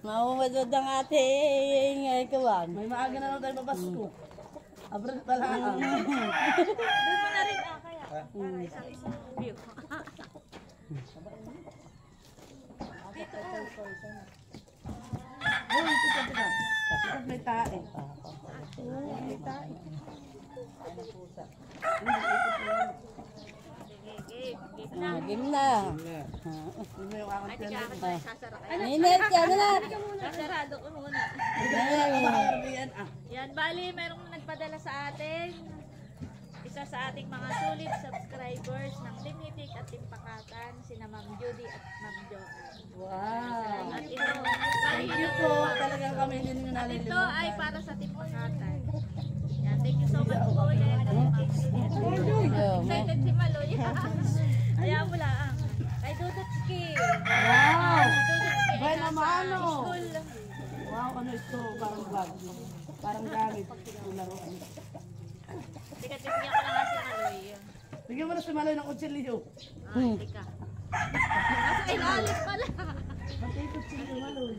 Maumadod ang ating kawan. May maaga na lang tayo mabasko. Abran pa lang. Doon mo na rin kaya. Para isang view. Dito Uy, tika. Kapag may tae. May tae. Game na. Hindi yung akong tiyan. Ninit, yan na. Sarado ko muna. Yan, bali, merong nagpadala sa atin. Isa sa ating mga sulit subscribers ng Team Hitik at Team Pakatan, sina Ma'am Judy at Ma'am Joanne. Wow. At ito, Thank you po. Talagang kami hindi nyo ito nalilimutan. ay para sa Team Pakatan. Yan, thank you so much po ulit. Excited si Maloy. Kaya mo lang. Kay Dudutski. Wow. Dudutski ay Buena nasa mano. school. Wow, ano ito? Parang bag. Parang gamit. Laruan. Tikat-tikat ko na nga si Maloy. Bigyan mo na si Maloy ng kutsilyo. Hindi ka. Nasa ilalim pala. Bakit kutsilyo, Maloy?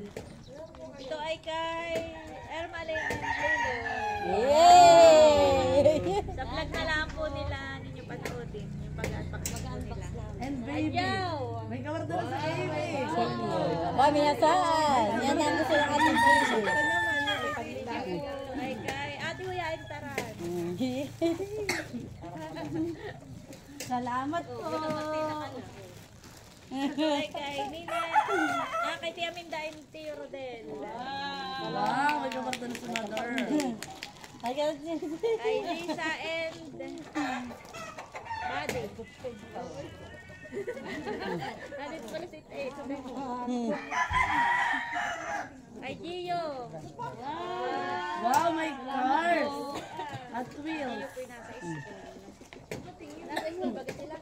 Ito ay kay Ermalyn and Lulu. Yay! Sa vlog na lang po nila ninyo panoodin. Yung pag-unbox nila. And baby. Ayaw! May kawarda na sa baby. Kami nasaan? Yan ang gusto ng ating baby. Ito ay kay Ate Huyain Taran. Salamat po. Ito ay kay Nina. Kay Tia Minda and Tio Rodel. Wow, may kawarda na sa mother. Kay Lisa and Buddy. Nandito pala si Ate. Sabi mo. Kay Gio. Wow, my cars. At wheels. Gio po yung nasa school. Nasa school ba sila?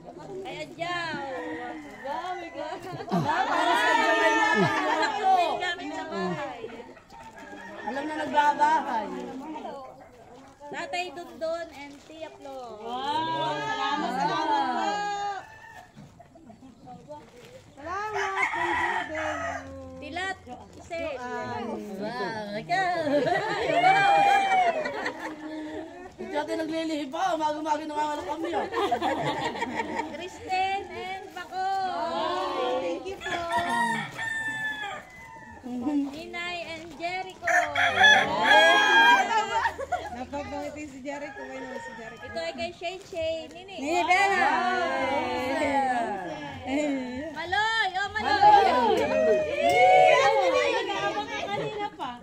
Kay Adjaw. Wow, my God. Para sa may mga pangyarak ko. May gamit sa bahay. Alam na nagbabahay. Tatay Dundon and Tia Flo. Salamat po. Tilat. Sel. Wow, ikaw. Hindi natin naglilihi pa. Umaga-umaga nangangalak kami. Kristen and Paco. Thank you po. Ninay and Jericho. Napapangiti si Jericho. May naman si Jericho. Ito ay kay Shay Shay. Nini. Nini Bella. Maloy. Oh, Maloy.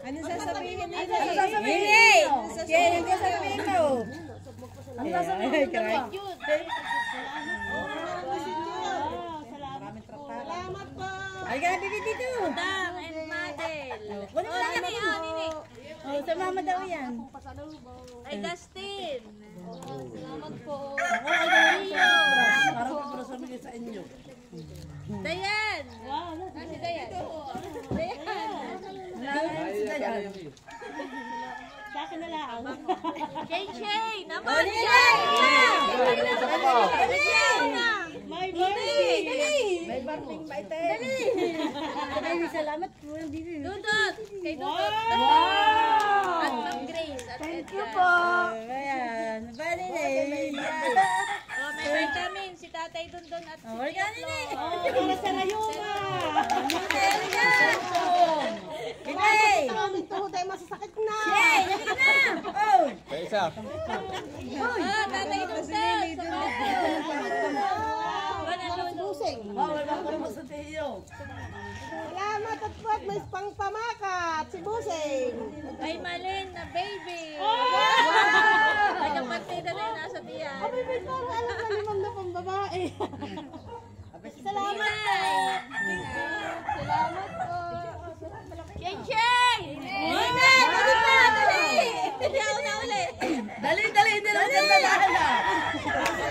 Ano sasabihin nila? Ano sasabihin Nini. niyo? Yan ang sasabihin mo. Ano sasabihin niyo dalawa? Salamat po. Ay, grabe dito. Dang and Madel. Kunin mo lang kami. Nini. Oh, sa mama daw yan. Kay Dustin. Salamat po. Ako ay gawin ko. Parang para sa mga sa inyo. Dayan. Si Dayan. Dayan. Sa akin na lang. Shay Shay. Naman. Oh, Nini! My birthday. May barting ba ite? Dali! Salamat po. Dudot. Kay Dudot. Wow! At Ma'am Grace. At Thank Edgar. you po. Ayan. Bali na Oh, may vitamin si Tatay Dundon at si wala ka nini. Para sa Rayuma. Hey! Ang tuhod ay masasakit na. Hey! Halika na! Oh! Ah, Tatay Dundon. Wow, may barting sa tiyo. Salamat at puwat. May pangpamakat. Si Busing. Ay malin na baby. Nagkapartida na yung nasa tiyan. Abay, may parang alam na limang na pambabae. Salamat po. Salamat po. Shay Shay! Nina! Dali pa! Dali! Ikaw na ulit. Dali, hindi lang dalahan na.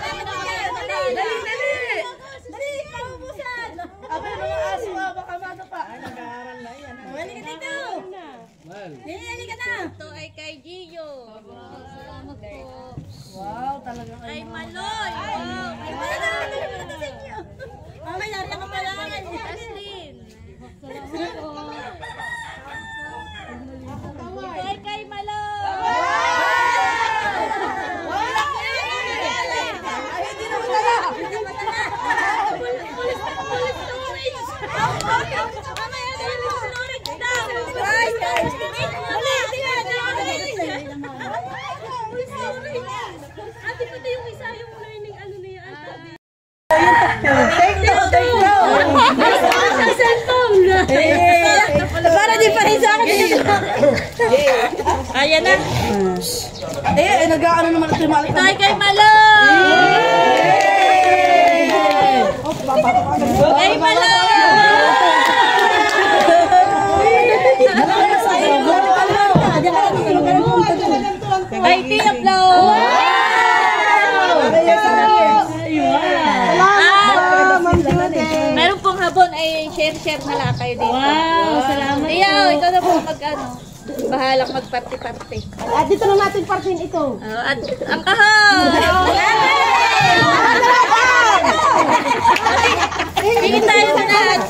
Dali. Dali! Paubusan! Abay, mga aso baka ano pa. Ay, nag-aaral na yan. Halika dito! Nini, halika na! Ito ay kay Gio. Salamat po. Wow, talagang Ay Maloy. Wow. Ay, wala na! Wala na sa inyo! Mamaya, nakapalangan! Jaslyn. Para di pa rin sa akin. Ayan na. Nag-ano naman ito yung malik. Tay kay Malo! Kay Malo! Kay Tia Flo! Meron pong habon ay share na lang kayo dito. Wow, salamat po. Ikaw na po mag-ano. Bahalang magparty-party. At dito na natin partin ito. At ang kahon! Tingin tayo sa lahat.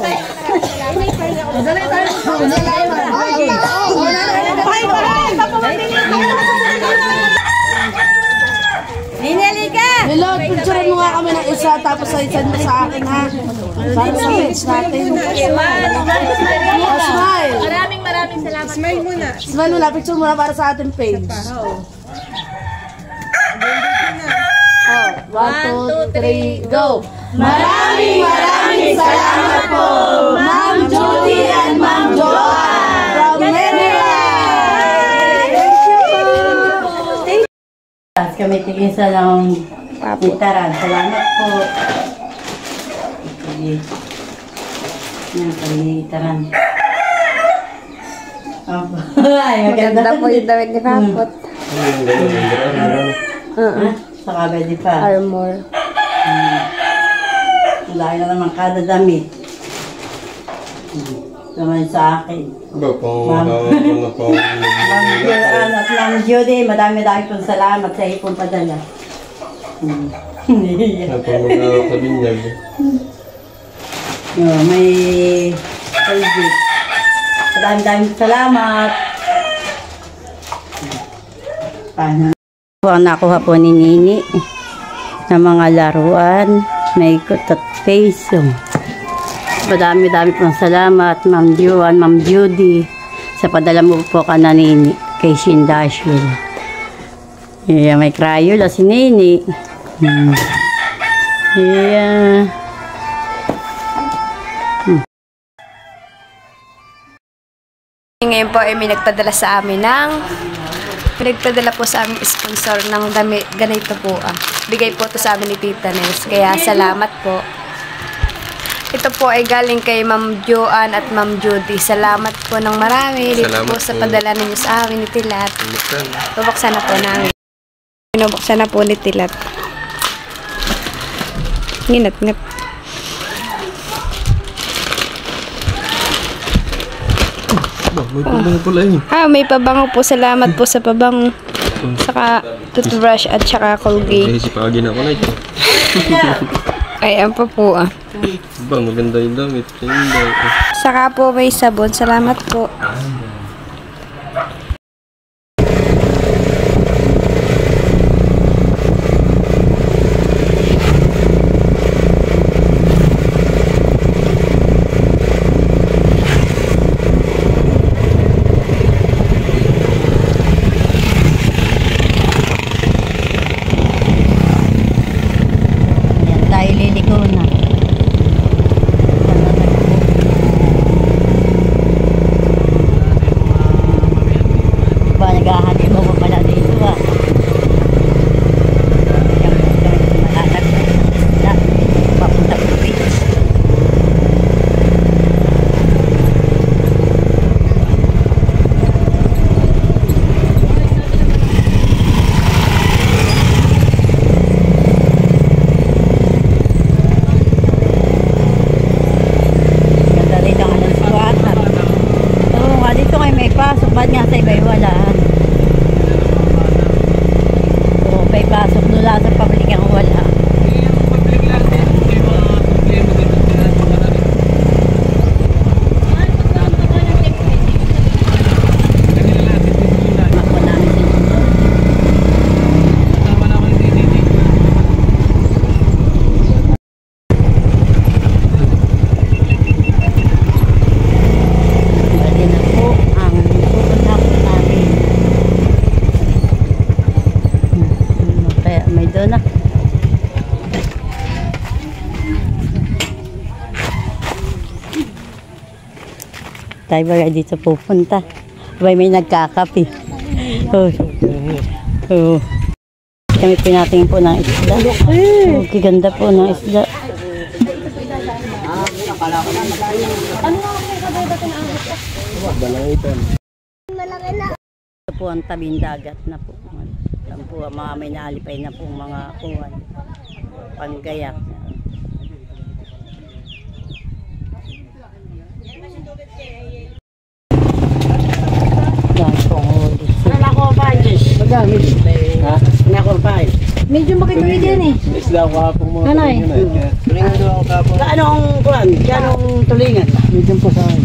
Nineli ka! Milot, picturean mo nga kami ng isa tapos send mo sa akin ha. Para sa page natin. Smile! Maraming salamat. Smile muna, picture muna para sa ating page. Oh, 1, 2, 3, go! Maraming salamat po, Ma'am Judy and Ma'am Joanne from Maryland! Thank you! Kami tingin sa ng litaran. Salamat po. Sige. Yan, litaran. Ay, maganda po yung damit ni Papot. Sa kabedi pa. Armor. Lagi na naman kada damit. Naman sa akin. Ma'am Joanne at Ma'am Judy, madami-dami pong salamat sa ipong padala. May albit. Madami-dami salamat. Paano? Ang nakuha po ni Nini na mga laruan, makeup at face. Madami-dami pong salamat, Ma'am Joanne, Ma'am Judy, sa padala mo po ka na Nini kay Shindashville. Yeah, may Crayola si Nini. Yeah. Ngayon po ay may nagpadala sa amin pinagpadala po sa aming sponsor ng damit. Ganito po bigay po to sa amin ni Tita Nes. Kaya salamat po. Ito po ay galing kay Ma'am Joanne at Ma'am Judy. Salamat po ng marami dito po sa padala ninyo sa amin ni Tilat. Bubuksan na po namin. Binubuksan na po ni Tilat. Nginat-ngat. May pabango pala yun. May pabango po. Salamat po sa pabango. Saka toothbrush at saka Colgate. Sipagin ako na ito. Ayan pa po Maganda yung damit. Saka po may sabon. Salamat po. tayo ba dito pupunta? Abay, may nagkakape. Oh. Oh. Kami pinating po ng isda. Oh, kiganda po ng isda. Ito po ang tabing dagat na po. Yan po ang mga may naalipay na po mga kuwan. Pangayak. Yan po ang huli. Medyo makituloy din eh. Isla ko hapong mga Nanay. tulingan doon ako kapong. Anong kuwan? Anong tulingan? Medyo po sa akin.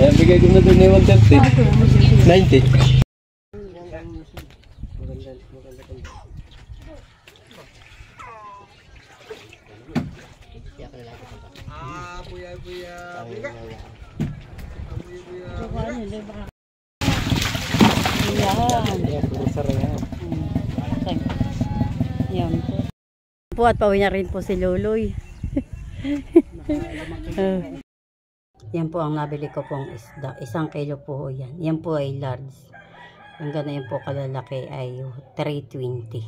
Kaya bigay ko na doon na 130. 90. Yan po. At pauwi na rin po si Luloy. Yan po ang nabili ko pong isda. 1 kilo po yan. Yan po ay large. Yung gano'n po kalalaki ay 320.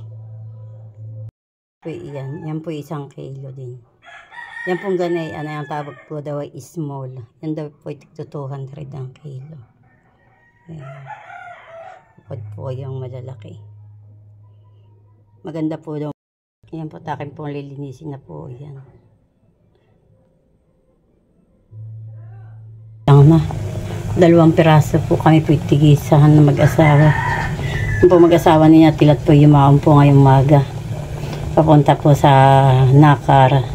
Yan po 1 kilo din. Yan pong gano'n, ano yung tawag po daw ay small. Yan daw po 200 ang kilo. Ayan. Bukod po yung malalaki. Maganda po daw. Yan po, takin po lilinisin na po yan. Yan na. 2 piraso po kami po itigisahan na mag-asawa. Yan po mag-asawa niya, tilat po yumaon po ngayong maga. Papunta po sa Nakar.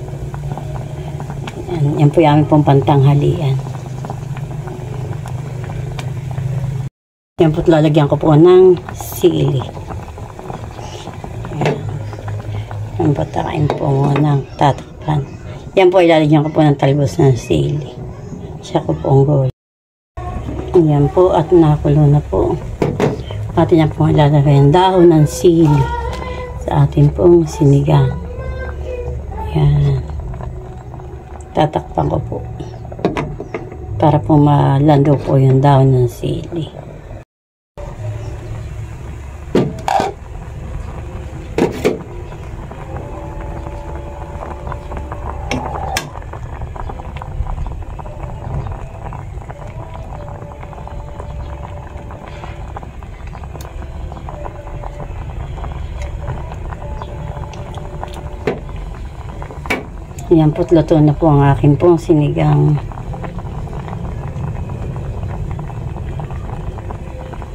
Yan po yung aming pong pantanghalian. Yan po lalagyan ko po ng sili. Yan po takain po ng tatakpan. Yan po ilalagyan ko po ng talbos ng sili. Siya ko po ang gold. Yan po at nakulo na po. Atin yan po ilalagay ang dahon ng sili sa atin pong sinigang. Yan. Tatakpan ko po. Para po malando po yung dahon ng sili. Yan po't luto na po ang akin pong sinigang.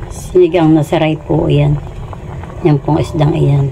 Sinigang na saray po yan. Yan pong isdang iyan.